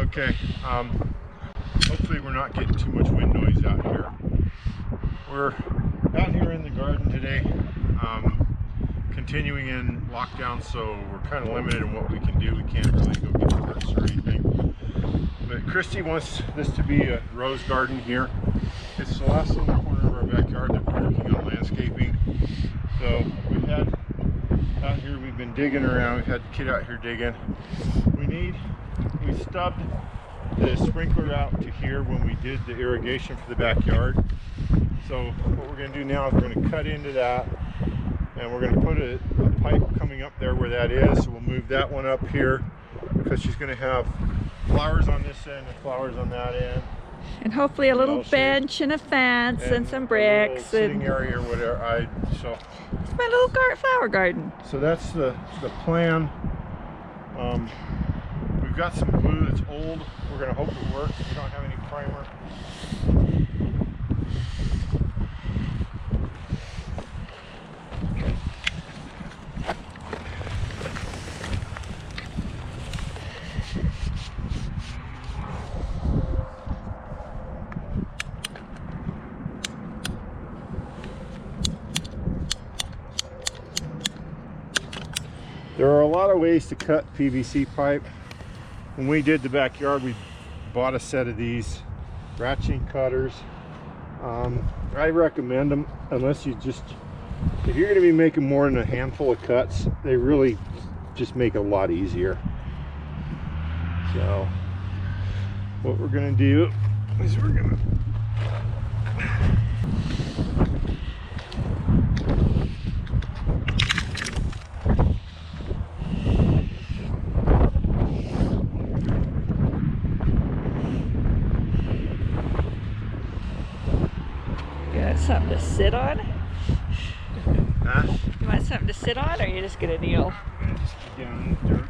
Okay, hopefully we're not getting too much wind noise out here. We're out here in the garden today, continuing in lockdown, so we're kind of limited in what we can do. We can't really go get parts or anything. But Christy wants this to be a rose garden here. It's the last little corner of our backyard that we're working on landscaping. So we've had out here, we've been digging around. We've had the kid out here digging. We stubbed the sprinkler out to here when we did the irrigation for the backyard. So what we're going to do now is we're going to cut into that, and we're going to put a pipe coming up there where that is. So we'll move that one up here because she's going to have flowers on this end and flowers on that end. And hopefully a little bench and a fence and some bricks. Sitting area or whatever. So it's my little flower garden. So that's the plan. We've got some glue that's old. We're going to hope it works. We don't have any primer. There are a lot of ways to cut PVC pipe. When we did the backyard, we bought a set of these ratcheting cutters. I recommend them unless if you're going to be making more than a handful of cuts, they really just make it a lot easier. So what we're going to do is we're going to something to sit on? Huh? You want something to sit on, or are you just gonna kneel? I'm gonna just get down in the dirt.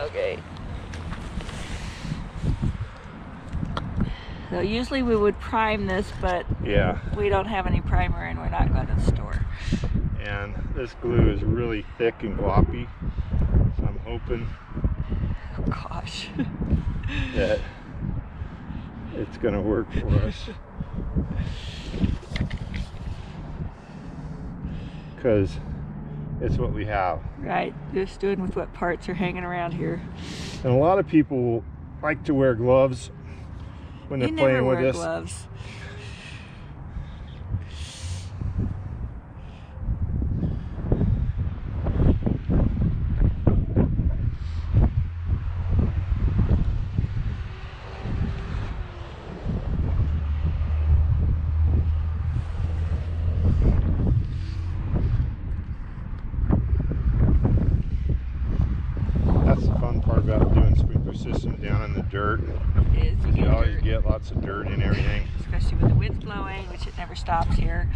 Okay. So usually we would prime this, but yeah, we don't have any primer and we're not going to the store. And this glue is really thick and gloppy, so I'm hoping oh gosh that it's gonna work for us. Because it's what we have. Right, just doing with what parts are hanging around here. And a lot of people like to wear gloves when they're playing with this. You never wear gloves. That's the fun part about doing sprinkler systems down in the dirt. Is you always get lots of dirt and everything. Especially with the wind blowing, which it never stops here.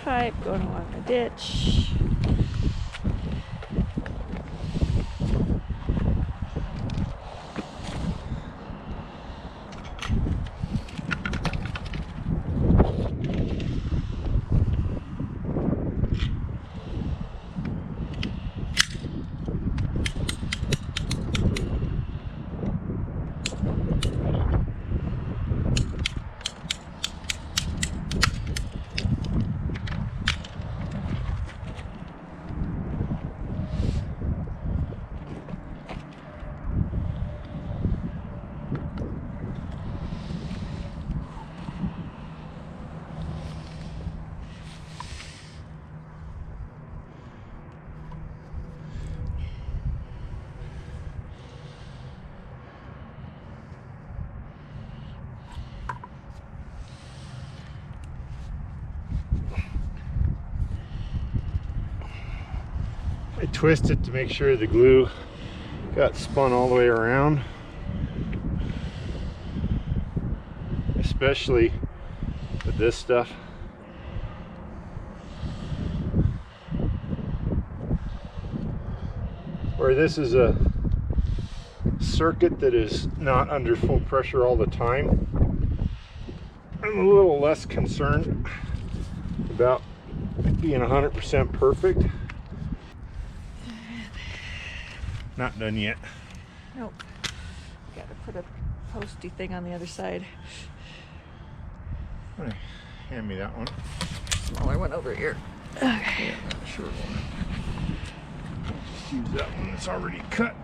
Pipe going along the ditch. I twist it to make sure the glue got spun all the way around. especially with this stuff. Where this is a circuit that is not under full pressure all the time, I'm a little less concerned about being 100% perfect. Not done yet. Nope. Got to put a posty thing on the other side. Hand me that one. Smaller one over here. Okay. Yeah, that short one. Just use that one that's already cut.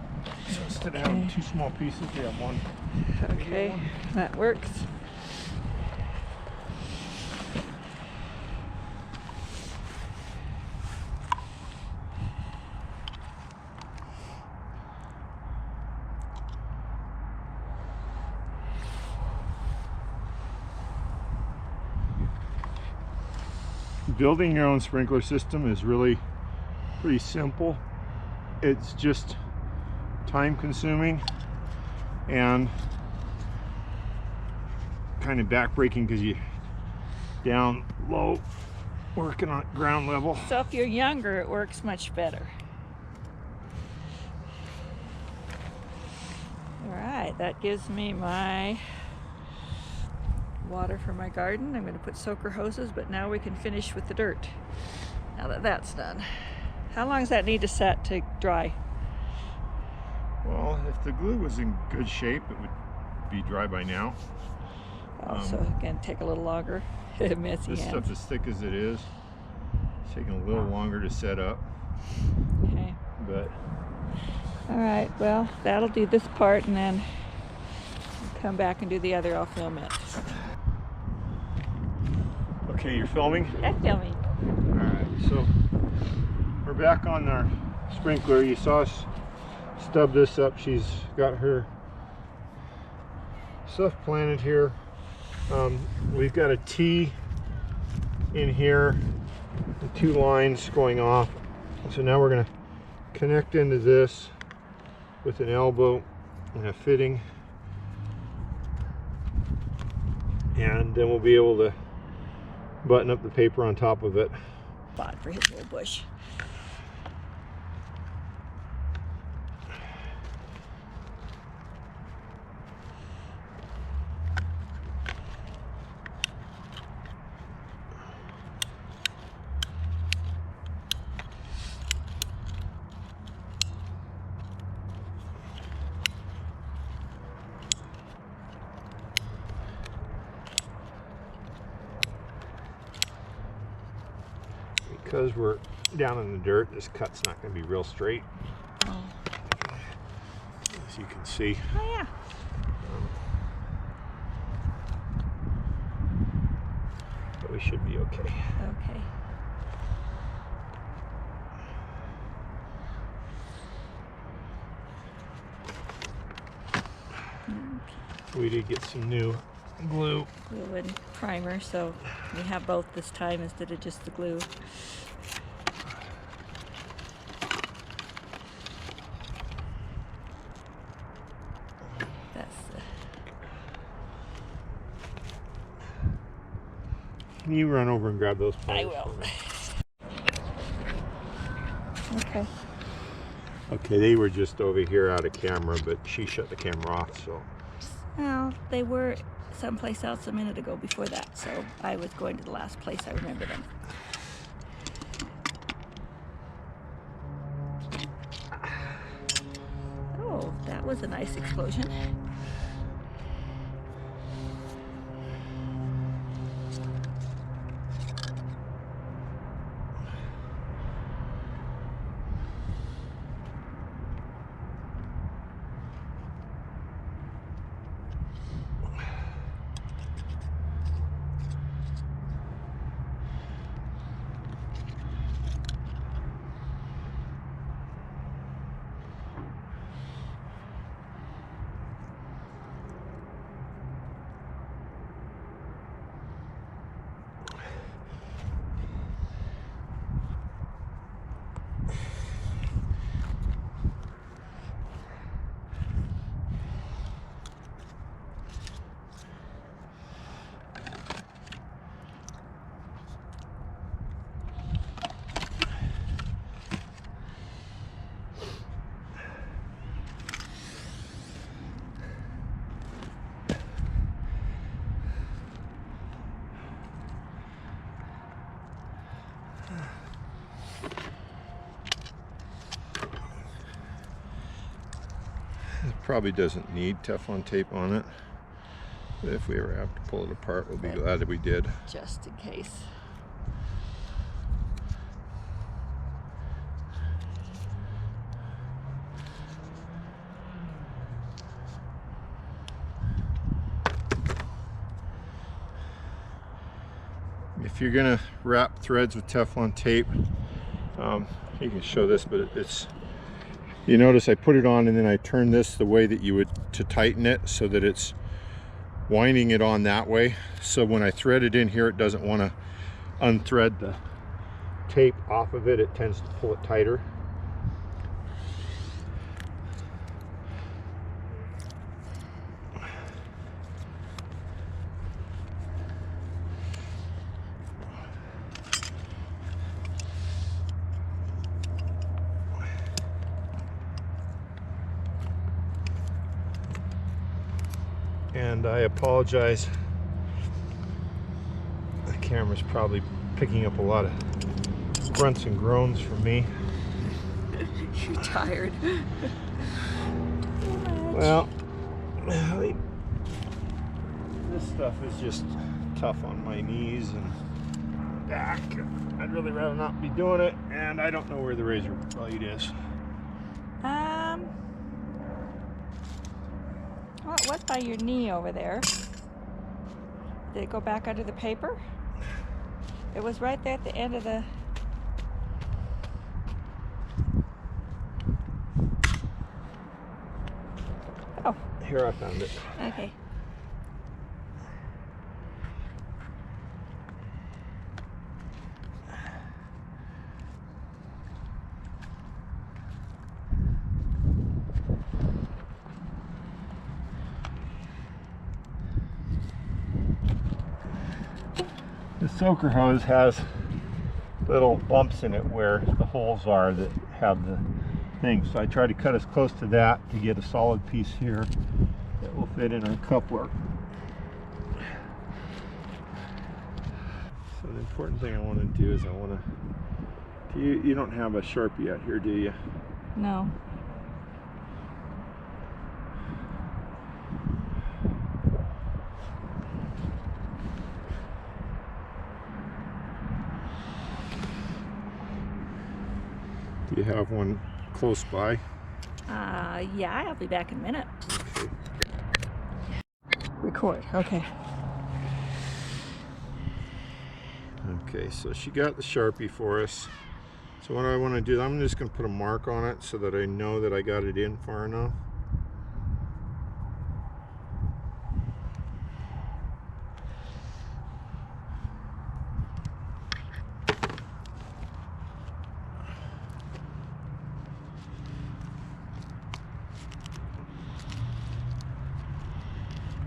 So instead of having two small pieces, we have one. Okay, that works. Building your own sprinkler system is really pretty simple. It's just time consuming and kind of backbreaking because you down low working on ground level. So if you're younger, it works much better. All right, that gives me my water for my garden. I'm going to put soaker hoses, but now we can finish with the dirt. Now that that's done. How long does that need to set to dry? Well, if the glue was in good shape, it would be dry by now. So again, take a little longer. Messy This hands. stuff, as thick as it is, it's taking a little longer to set up. Okay. But All right, well, that'll do this part, and then come back and do the other. I'll film it. okay, you're filming? I'm filming. Alright, so we're back on our sprinkler. You saw us stub this up. She's got her stuff planted here. We've got a T in here, the two lines going off. So now we're going to connect into this with an elbow and a fitting, and then we'll be able to button up the paper on top of it. Bought for his little bush. Because we're down in the dirt, this cut's not going to be real straight, Oh, as you can see. oh yeah. But we should be okay. Okay. We did get some new glue. Glue and primer, so we have both this time instead of just the glue. That's Can you run over and grab those I pliers will. for me? Okay. Okay, they were just over here out of camera, but she shut the camera off, so. Well, they were someplace else a minute ago before that, so I was going to the last place I remember them. Oh, that was a nice explosion. It probably doesn't need Teflon tape on it. But if we ever have to pull it apart, we'll be glad that we did. Just in case. If you're gonna wrap threads with Teflon tape, you can show this, but you notice I put it on and then I turn this the way that you would to tighten it, so that it's winding it on that way. So when I thread it in here, it doesn't want to unthread the tape off of it. It tends to pull it tighter. And I apologize, the camera's probably picking up a lot of grunts and groans from me. You're tired. Well, this stuff is just tough on my knees and back. I'd really rather not be doing it, and I don't know where the razor blade is. Well, it was by your knee over there. Did it go back under the paper? It was right there at the end of the... Oh. Here, I found it. Okay. The soaker hose has little bumps in it where the holes are that have the thing. So I try to cut as close to that to get a solid piece here that will fit in our coupler. So the important thing I want to do is I want to... You don't have a Sharpie out here, do you? No. Do you have one close by? Yeah, I'll be back in a minute. Okay. Record, okay. Okay, so she got the Sharpie for us. So what I want to do, I'm just going to put a mark on it so that I know that I got it in far enough.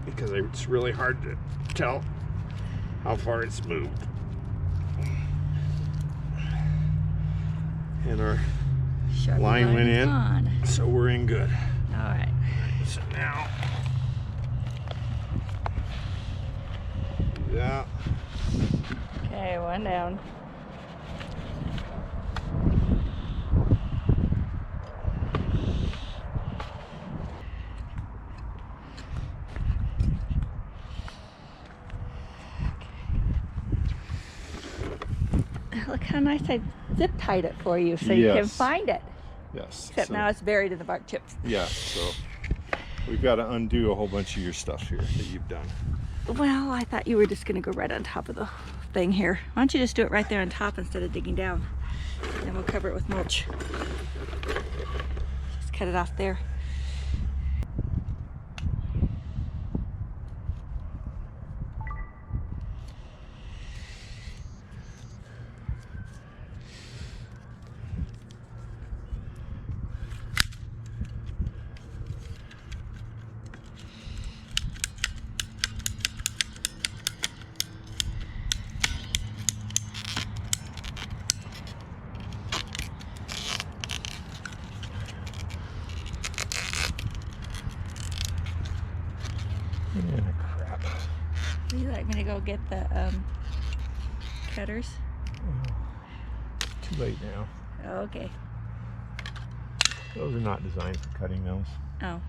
Because it's really hard to tell how far it's moved. And our Sharpie line went in, on. so we're in good. All right. So now, do that. Okay, one down. Look how nice I zip tied it for you so you can Yes. find it. Yes. Except so, now it's buried in the bark chips. yeah, so we've got to undo a whole bunch of your stuff here that you've done. Well, I thought you were just going to go right on top of the thing here. Why don't you just do it right there on top instead of digging down? And then we'll cover it with mulch. Just cut it off there. Yeah, crap. Are you like going to go get the cutters? Too late now. Oh, okay. Those are not designed for cutting those. Oh.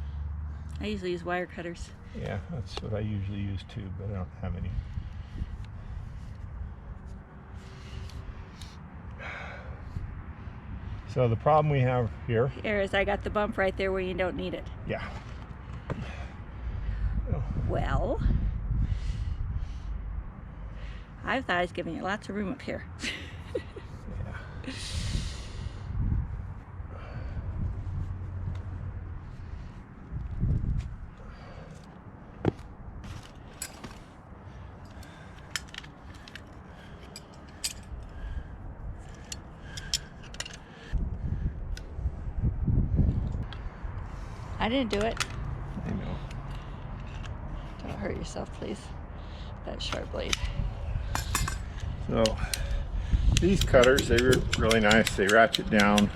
I usually use wire cutters. Yeah, that's what I usually use too, but I don't have any. So the problem we have here is I got the bump right there where you don't need it. Yeah. Well, I thought I was giving you lots of room up here. Yeah. I didn't do it. I know. Don't hurt yourself, please. That sharp blade. So these cutters, they were really nice. They ratchet down,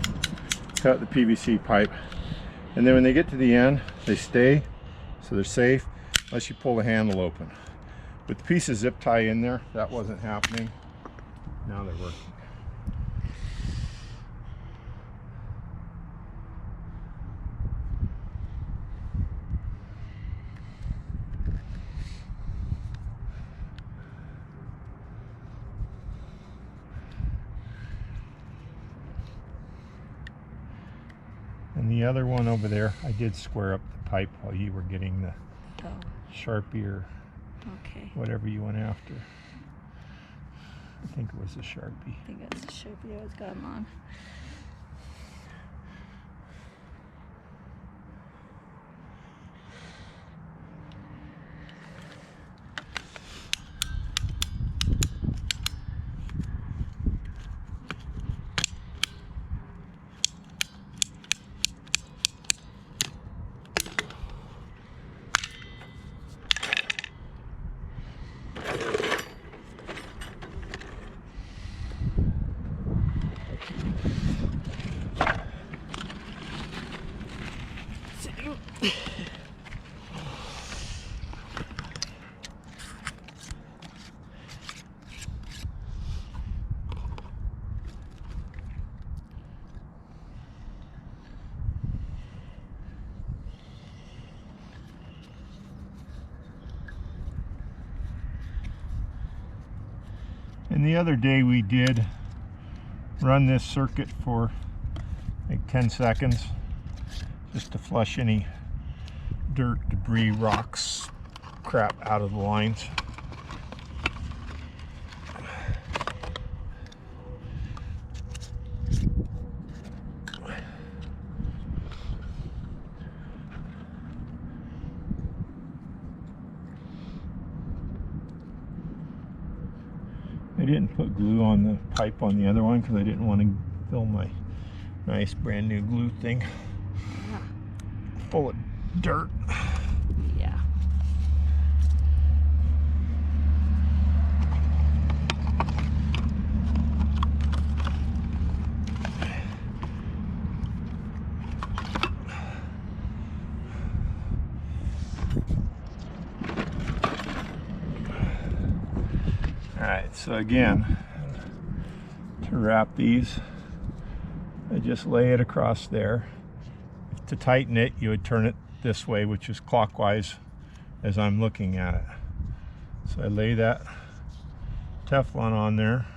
cut the PVC pipe, and then when they get to the end, they stay, so they're safe, unless you pull the handle open. With the piece of zip tie in there, that wasn't happening. Now they're working. And the other one over there, I did square up the pipe while you were getting the Sharpie or whatever you went after. I think it was a Sharpie. I think it's a Sharpie I was got 'em on. And the other day we did run this circuit for like 10 seconds just to flush any dirt, debris, rocks, crap out of the lines. I didn't put glue on the pipe on the other one because I didn't want to fill my nice brand new glue thing full of dirt. Yeah. Alright, so again, to wrap these, I just lay it across there. To tighten it, you would turn it this way, which is clockwise as I'm looking at it. So I lay that Teflon on there,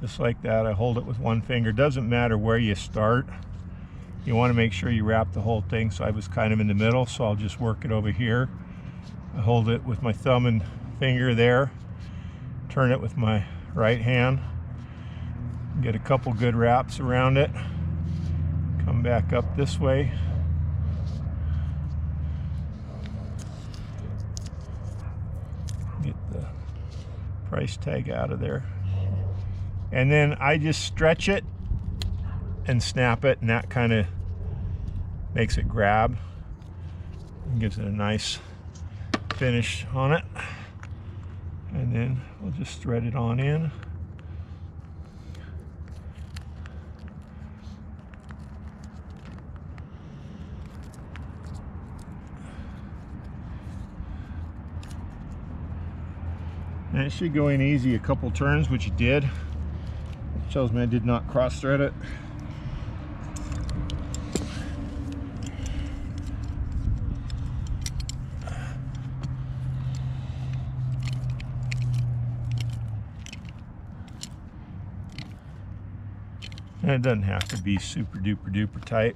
just like that. I hold it with one finger. Doesn't matter where you start. You want to make sure you wrap the whole thing. So I was kind of in the middle, so I'll just work it over here. I hold it with my thumb and finger there. Turn it with my right hand. Get a couple good wraps around it. Come back up this way. Get the price tag out of there. And then I just stretch it and snap it, and that kind of makes it grab and gives it a nice finish on it. And then we'll just thread it on in. And it should go in easy a couple turns, which it did. It shows me I did not cross thread it. And it doesn't have to be super duper duper tight.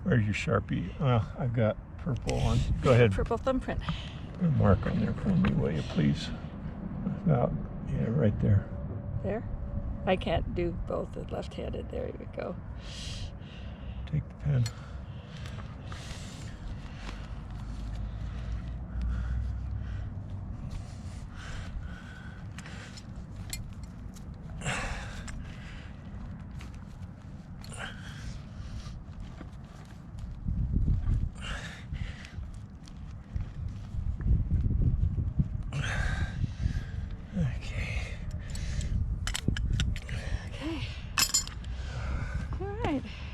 Where's your Sharpie? Well, I've got purple on. Go ahead. Purple thumbprint. Put a mark on there for me, will you, please? About, yeah, right there. There? I can't do both left-handed. There you go. Take the pen.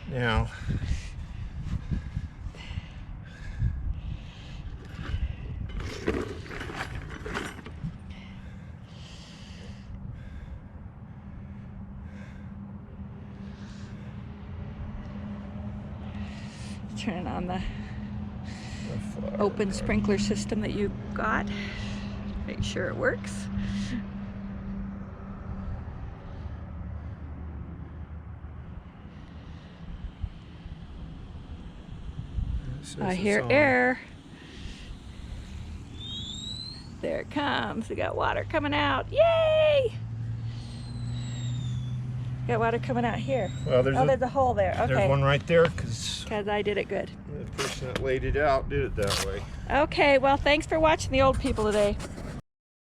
Now, turn on the open sprinkler system that you got. Make sure it works. I hear air. There it comes. We got water coming out. Yay! Got water coming out here. Well, there's a hole there. Okay. There's one right there because I did it good. the person that laid it out did it that way. Okay, well, thanks for watching the old people today.